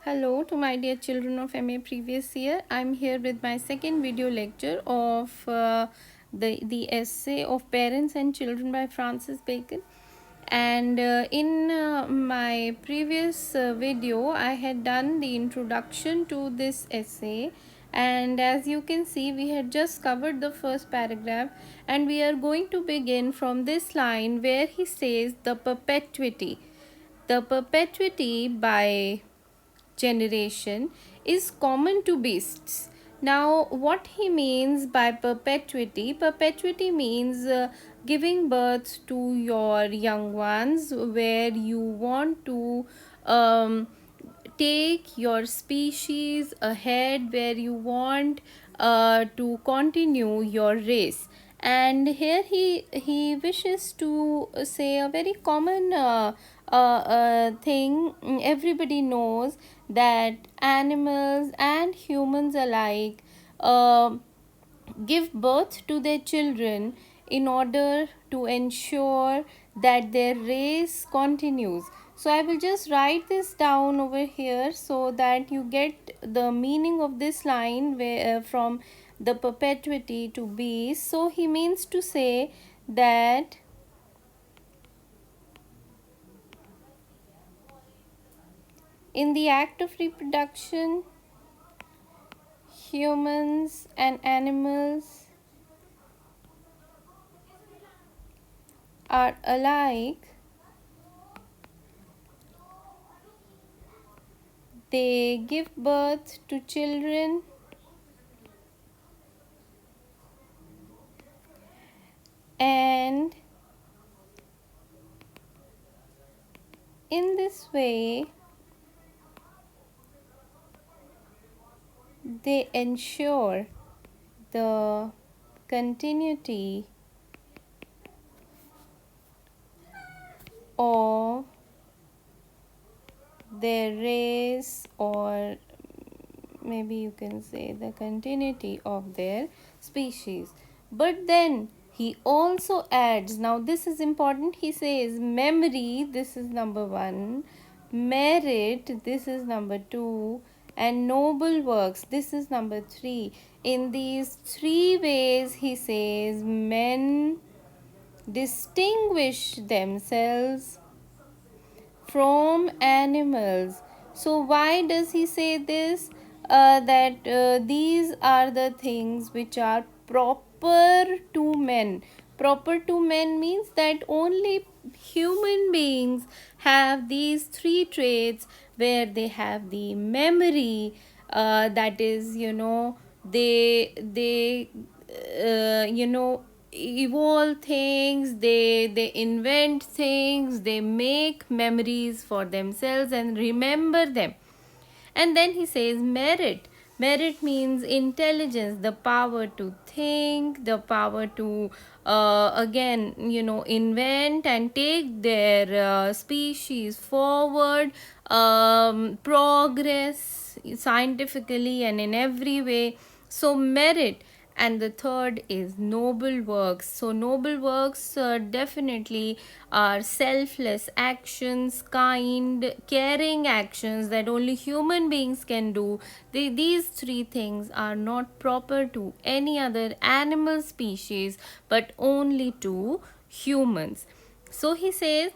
Hello to my dear children of MA previous year. I'm here with my second video lecture of the essay of Parents and Children by Francis Bacon. And in my previous video, I had done the introduction to this essay. And as you can see, we had just covered the first paragraph, and we are going to begin from this line where he says the perpetuity. The perpetuity by generation is common to beasts. Now, what he means by perpetuity means giving birth to your young ones, where you want to take your species ahead, where you want to continue your race. And here he wishes to say a very common thing. Everybody knows that animals and humans alike give birth to their children in order to ensure that their race continues. So I will just write this down over here so that you get the meaning of this line from the perpetuity to be. So he means to say that in the act of reproduction, humans and animals are alike. They give birth to children and in this way they ensure the continuity of their race, or maybe you can say the continuity of their species. But then he also adds, now this is important, he says memory, this is number 1, merit, this is number 2, and noble works, this is number 3. In these 3 ways, he says, men distinguish themselves from animals. So why does he say this? That these are the things which are proper to men. Proper to men means that only human beings have these 3 traits, where they have the memory, that is, they evolve things, they invent things, they make memories for themselves and remember them. And then he says merit. Merit means intelligence, the power to think, the power to again, invent and take their species forward, progress scientifically and in every way. So merit. And the third is noble works. So noble works definitely are selfless actions, kind, caring actions that only human beings can do. These 3 things are not proper to any other animal species, but only to humans. So he says,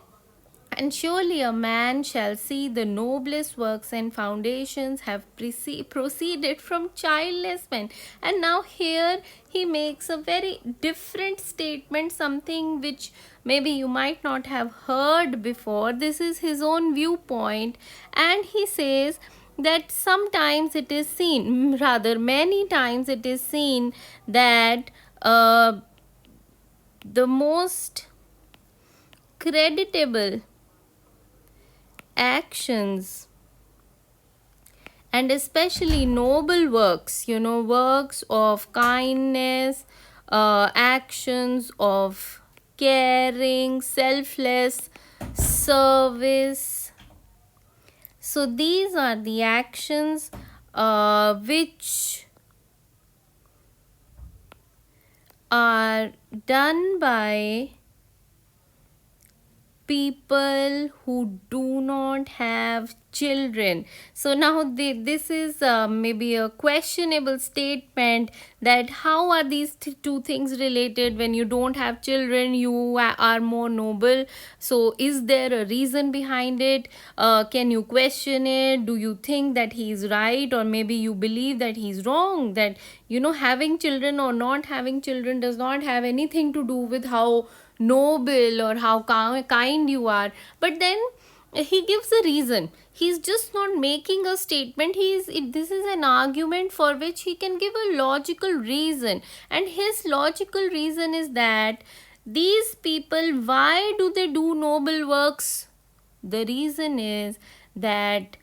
and surely a man shall see the noblest works and foundations have proceeded from childless men. And now here he makes a very different statement, something which maybe you might not have heard before. This is his own viewpoint, and he says that sometimes it is seen, rather many times it is seen, that the most creditable actions and especially noble works, works of kindness, actions of caring, selfless service. So these are the actions which are done by people who do not have children. So now this is maybe a questionable statement, that how are these two things related? When you don't have children, you are more noble. So is there a reason behind it? Can you question it? Do you think that he is right, or maybe you believe that he's wrong, that having children or not having children does not have anything to do with how noble or how kind you are? But then he gives a reason. He's just not making a statement. This is an argument for which he can give a logical reason, and his logical reason is that these people, why do they do noble works? The reason is that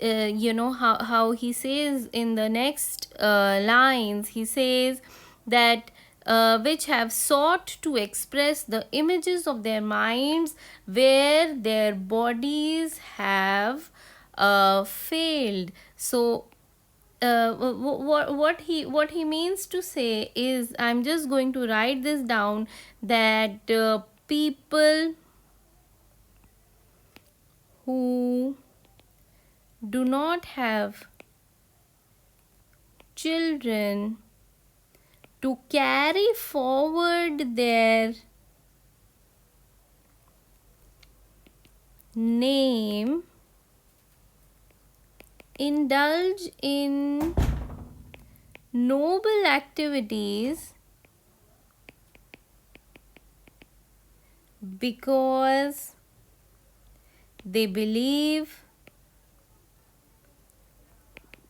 how he says in the next lines, he says that which have sought to express the images of their minds where their bodies have failed. So what he means to say is, I'm just going to write this down, that people who do not have children to carry forward their name indulge in noble activities because they believe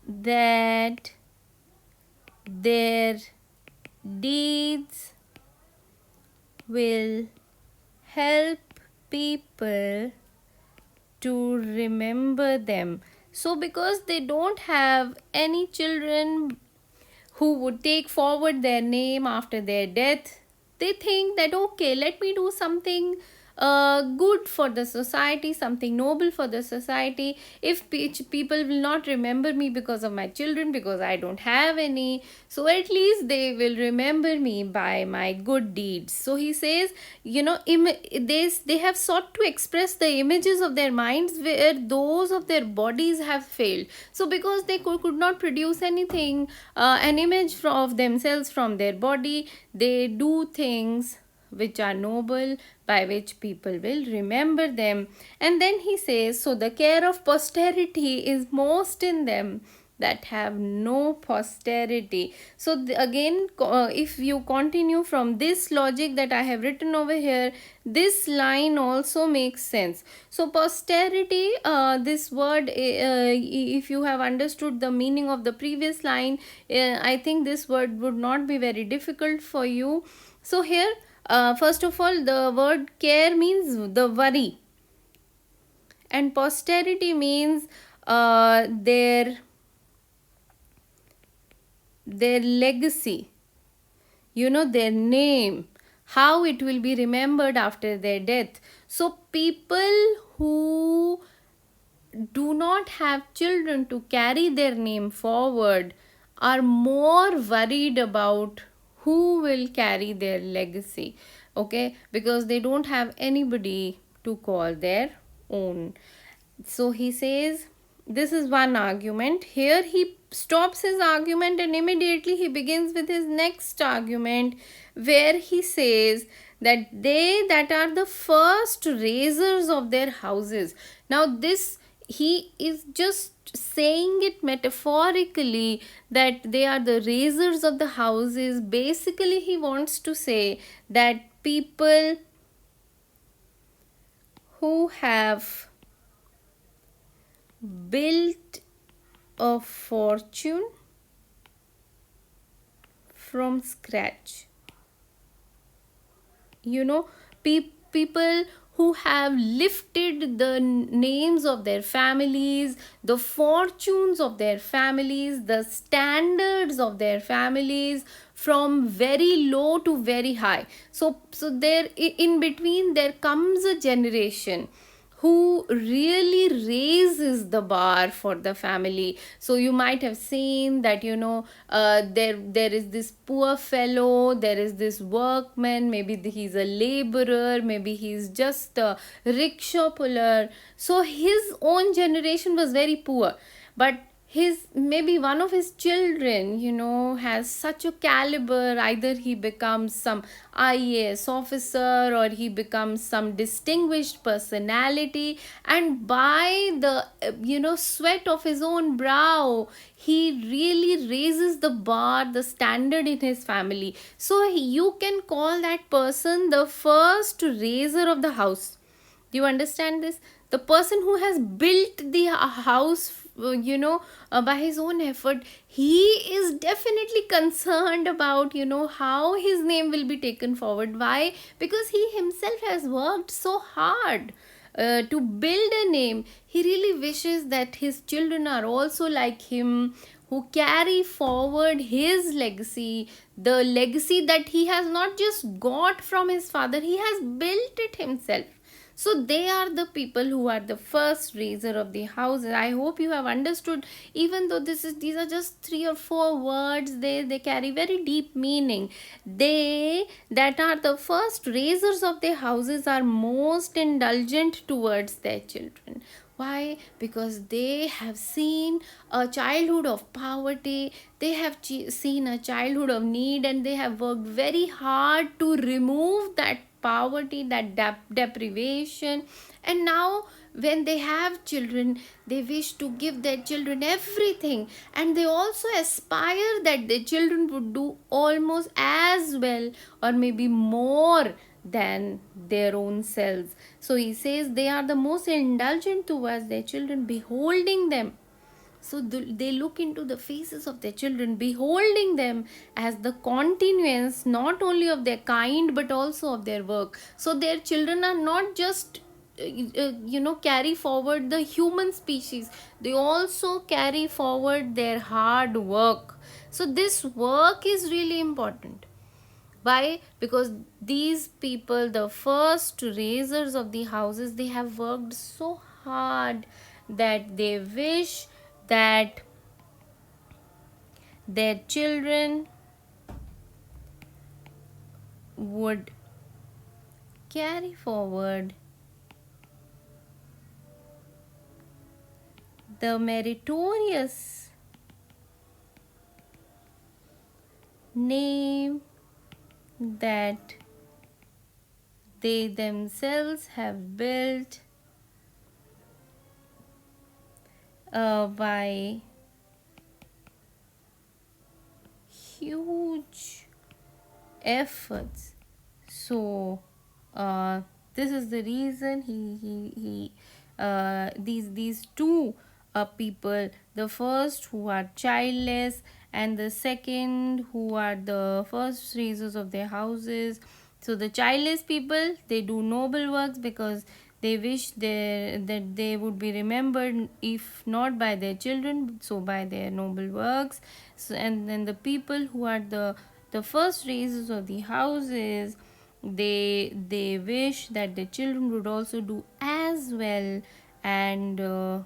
that their deeds will help people to remember them. So because they don't have any children who would take forward their name after their death, they think that, okay, let me do something good for the society, something noble for the society. If people will not remember me because of my children, because I don't have any, so at least they will remember me by my good deeds. So he says, they have sought to express the images of their minds where those of their bodies have failed. So because they could not produce anything, an image of themselves from their body, they do things which are noble, by which people will remember them. And then he says, so the care of posterity is most in them that have no posterity. So again, if you continue from this logic that I have written over here, this line also makes sense. So posterity, this word, if you have understood the meaning of the previous line, I think this word would not be very difficult for you. So here, first of all, the word care means the worry, and posterity means their legacy, their name, how it will be remembered after their death. So people who do not have children to carry their name forward are more worried about who will carry their legacy, okay, because they don't have anybody to call their own. So he says, this is one argument. Here he stops his argument and immediately he begins with his next argument, where he says that they that are the first raisers of their houses. Now this, he is just saying it metaphorically, that they are the raisers of the houses. Basically he wants to say that people who have built a fortune from scratch, people who have lifted the names of their families, the fortunes of their families, the standards of their families from very low to very high. So there in between there comes a generation who really raises the bar for the family. So you might have seen that, there is this poor fellow, there is this workman, maybe he's a laborer, maybe he's just a rickshaw puller. So his own generation was very poor, but his maybe one of his children, has such a caliber. Either he becomes some IAS officer, or he becomes some distinguished personality, and by the sweat of his own brow, he really raises the bar, the standard in his family. So you can call that person the first raiser of the house. Do you understand this? The person who has built the house, by his own effort, he is definitely concerned about, how his name will be taken forward. Why? Because he himself has worked so hard to build a name. He really wishes that his children are also like him, who carry forward his legacy, the legacy that he has not just got from his father, he has built it himself. So they are the people who are the first raiser of the house. I hope you have understood. Even though these are just 3 or 4 words, they carry very deep meaning. They that are the first raisers of their houses are most indulgent towards their children. Why? Because they have seen a childhood of poverty, they have seen a childhood of need, and they have worked very hard to remove that poverty, that deprivation. And now when they have children, they wish to give their children everything, and they also aspire that their children would do almost as well, or maybe more than their own selves. So he says they are the most indulgent towards their children, beholding them. So they look into the faces of their children, beholding them as the continuance not only of their kind but also of their work. So their children are not just carry forward the human species, they also carry forward their hard work. So this work is really important. Why? Because these people, the first raisers of the houses, they have worked so hard that they wish that their children would carry forward the meritorious name that they themselves have built by huge efforts. So this is the reason these two people, the first who are childless and the second who are the first raisers of their houses. So the childless people, they do noble works because they wish that they would be remembered, if not by their children, so by their noble works. So, and then the people who are the first raisers of the houses, they wish that the children would also do as well, and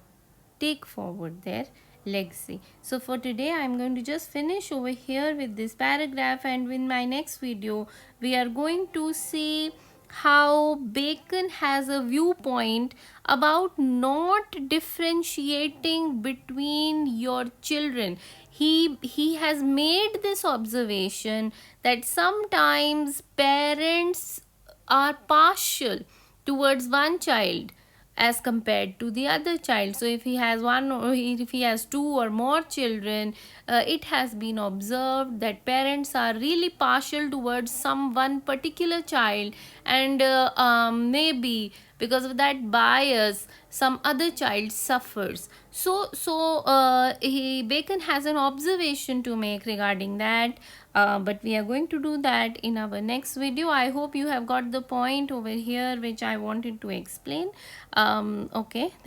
take forward their legacy. So for today I'm going to just finish over here with this paragraph, and in my next video we are going to see how Bacon has a viewpoint about not differentiating between your children. He has made this observation that sometimes parents are partial towards one child as compared to the other child. So if he has one, or if he has 2 or more children, it has been observed that parents are really partial towards some one particular child, and maybe because of that bias some other child suffers. So Bacon has an observation to make regarding that, but we are going to do that in our next video. I hope you have got the point over here which I wanted to explain. Okay, thank